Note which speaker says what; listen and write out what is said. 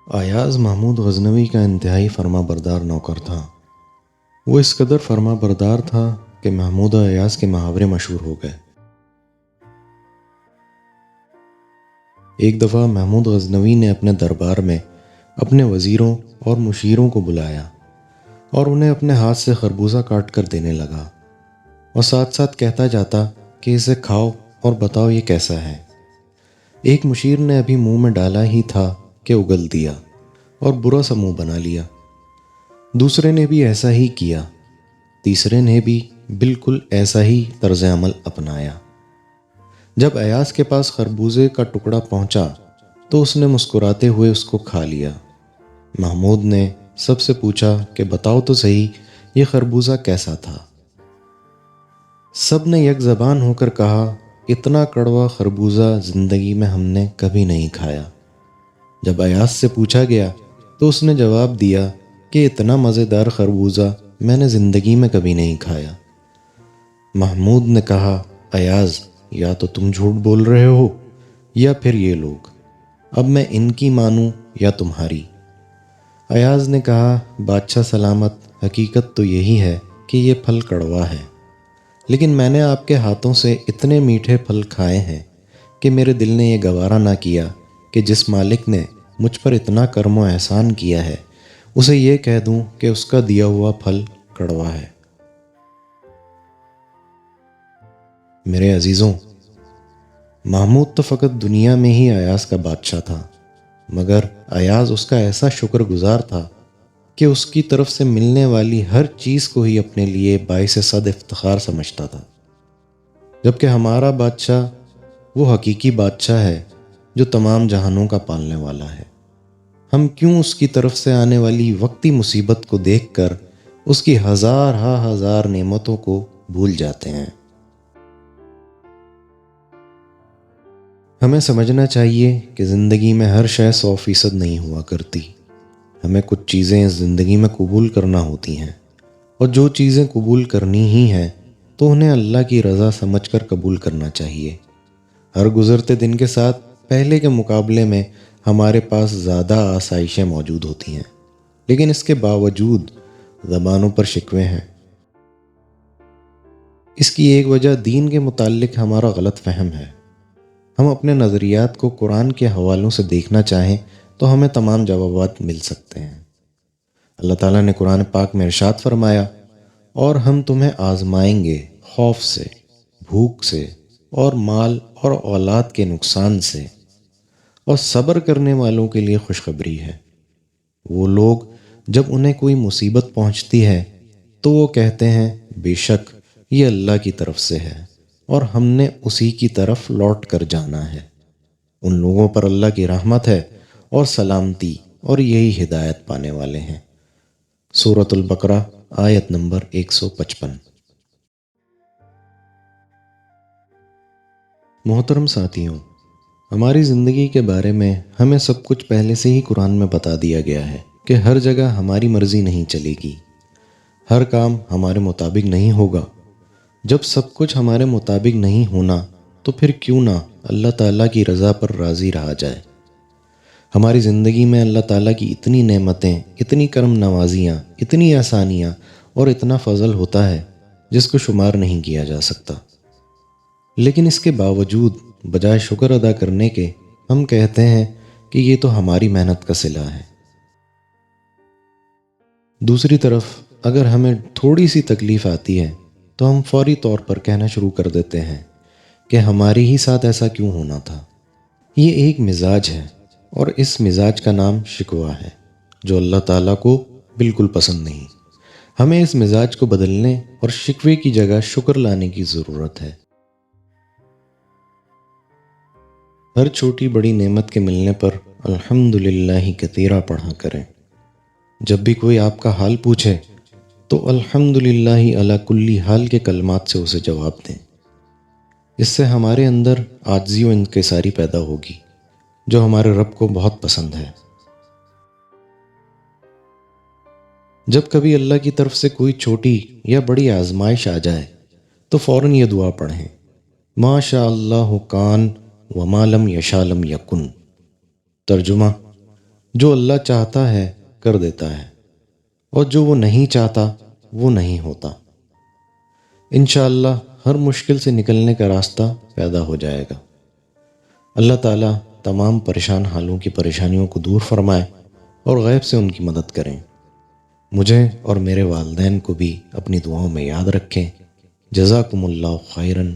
Speaker 1: ایاز محمود غزنوی کا انتہائی فرما بردار نوکر تھا۔ وہ اس قدر فرما بردار تھا کہ محمود ایاز کے محاورے مشہور ہو گئے۔ ایک دفعہ محمود غزنوی نے اپنے دربار میں اپنے وزیروں اور مشیروں کو بلایا اور انہیں اپنے ہاتھ سے خربوزہ کاٹ کر دینے لگا، اور ساتھ ساتھ کہتا جاتا کہ اسے کھاؤ اور بتاؤ یہ کیسا ہے۔ ایک مشیر نے ابھی منہ میں ڈالا ہی تھا کہ اگل دیا اور برا سا منہ بنا لیا۔ دوسرے نے بھی ایسا ہی کیا، تیسرے نے بھی بالکل ایسا ہی طرز عمل اپنایا۔ جب ایاز کے پاس خربوزے کا ٹکڑا پہنچا تو اس نے مسکراتے ہوئے اس کو کھا لیا۔ محمود نے سب سے پوچھا کہ بتاؤ تو صحیح یہ خربوزہ کیسا تھا؟ سب نے یک زبان ہو کر کہا اتنا کڑوا خربوزہ زندگی میں ہم نے کبھی نہیں کھایا۔ جب ایاز سے پوچھا گیا تو اس نے جواب دیا کہ اتنا مزیدار خربوزہ میں نے زندگی میں کبھی نہیں کھایا۔ محمود نے کہا ایاز یا تو تم جھوٹ بول رہے ہو یا پھر یہ لوگ، اب میں ان کی مانوں یا تمہاری؟ ایاز نے کہا بادشاہ سلامت، حقیقت تو یہی ہے کہ یہ پھل کڑوا ہے، لیکن میں نے آپ کے ہاتھوں سے اتنے میٹھے پھل کھائے ہیں کہ میرے دل نے یہ گوارا نہ کیا کہ جس مالک نے مجھ پر اتنا کرم و احسان کیا ہے اسے یہ کہہ دوں کہ اس کا دیا ہوا پھل کڑوا ہے۔ میرے عزیزوں، محمود تو فقط دنیا میں ہی ایاز کا بادشاہ تھا، مگر ایاز اس کا ایسا شکر گزار تھا کہ اس کی طرف سے ملنے والی ہر چیز کو ہی اپنے لیے باعث صد افتخار سمجھتا تھا۔ جبکہ ہمارا بادشاہ وہ حقیقی بادشاہ ہے جو تمام جہانوں کا پالنے والا ہے۔ ہم کیوں اس کی طرف سے آنے والی وقتی مصیبت کو دیکھ کر اس کی ہزار نعمتوں کو بھول جاتے ہیں؟ ہمیں سمجھنا چاہیے کہ زندگی میں ہر شے 100% نہیں ہوا کرتی۔ ہمیں کچھ چیزیں اس زندگی میں قبول کرنا ہوتی ہیں، اور جو چیزیں قبول کرنی ہی ہیں تو انہیں اللہ کی رضا سمجھ کر قبول کرنا چاہیے۔ ہر گزرتے دن کے ساتھ پہلے کے مقابلے میں ہمارے پاس زیادہ آسائشیں موجود ہوتی ہیں، لیکن اس کے باوجود زبانوں پر شکوے ہیں۔ اس کی ایک وجہ دین کے متعلق ہمارا غلط فہم ہے۔ ہم اپنے نظریات کو قرآن کے حوالوں سے دیکھنا چاہیں تو ہمیں تمام جوابات مل سکتے ہیں۔ اللہ تعالیٰ نے قرآن پاک میں ارشاد فرمایا اور ہم تمہیں آزمائیں گے خوف سے، بھوک سے اور مال اور اولاد کے نقصان سے، اور صبر کرنے والوں کے لیے خوشخبری ہے۔ وہ لوگ جب انہیں کوئی مصیبت پہنچتی ہے تو وہ کہتے ہیں بے شک یہ اللہ کی طرف سے ہے اور ہم نے اسی کی طرف لوٹ کر جانا ہے۔ ان لوگوں پر اللہ کی رحمت ہے اور سلامتی، اور یہی ہدایت پانے والے ہیں۔ سورۃ البقرہ آیت نمبر 155۔ محترم ساتھیوں، ہماری زندگی کے بارے میں ہمیں سب کچھ پہلے سے ہی قرآن میں بتا دیا گیا ہے کہ ہر جگہ ہماری مرضی نہیں چلے گی، ہر کام ہمارے مطابق نہیں ہوگا۔ جب سب کچھ ہمارے مطابق نہیں ہونا تو پھر کیوں نہ اللہ تعالیٰ کی رضا پر راضی رہا جائے۔ ہماری زندگی میں اللہ تعالیٰ کی اتنی نعمتیں، اتنی کرم نوازیاں، اتنی آسانیاں اور اتنا فضل ہوتا ہے جس کو شمار نہیں کیا جا سکتا، لیکن اس کے باوجود بجائے شکر ادا کرنے کے ہم کہتے ہیں کہ یہ تو ہماری محنت کا صلہ ہے۔ دوسری طرف اگر ہمیں تھوڑی سی تکلیف آتی ہے تو ہم فوری طور پر کہنا شروع کر دیتے ہیں کہ ہمارے ہی ساتھ ایسا کیوں ہونا تھا۔ یہ ایک مزاج ہے، اور اس مزاج کا نام شکوہ ہے، جو اللہ تعالیٰ کو بالکل پسند نہیں۔ ہمیں اس مزاج کو بدلنے اور شکوے کی جگہ شکر لانے کی ضرورت ہے۔ ہر چھوٹی بڑی نعمت کے ملنے پر الحمدللہ کثیرا پڑھا کریں۔ جب بھی کوئی آپ کا حال پوچھے تو الحمدللہ علی کل حال کے کلمات سے اسے جواب دیں۔ اس سے ہمارے اندر عاجزی و انکساری پیدا ہوگی، جو ہمارے رب کو بہت پسند ہے۔ جب کبھی اللہ کی طرف سے کوئی چھوٹی یا بڑی آزمائش آ جائے تو فوراً یہ دعا پڑھیں، ما شاء اللہ کان وما لم یشاء لم یکن۔ ترجمہ: جو اللہ چاہتا ہے کر دیتا ہے، اور جو وہ نہیں چاہتا وہ نہیں ہوتا۔ انشاءاللہ ہر مشکل سے نکلنے کا راستہ پیدا ہو جائے گا۔ اللہ تعالیٰ تمام پریشان حالوں کی پریشانیوں کو دور فرمائے اور غیب سے ان کی مدد کریں۔ مجھے اور میرے والدین کو بھی اپنی دعاؤں میں یاد رکھیں۔ جزاکم اللہ خیراً۔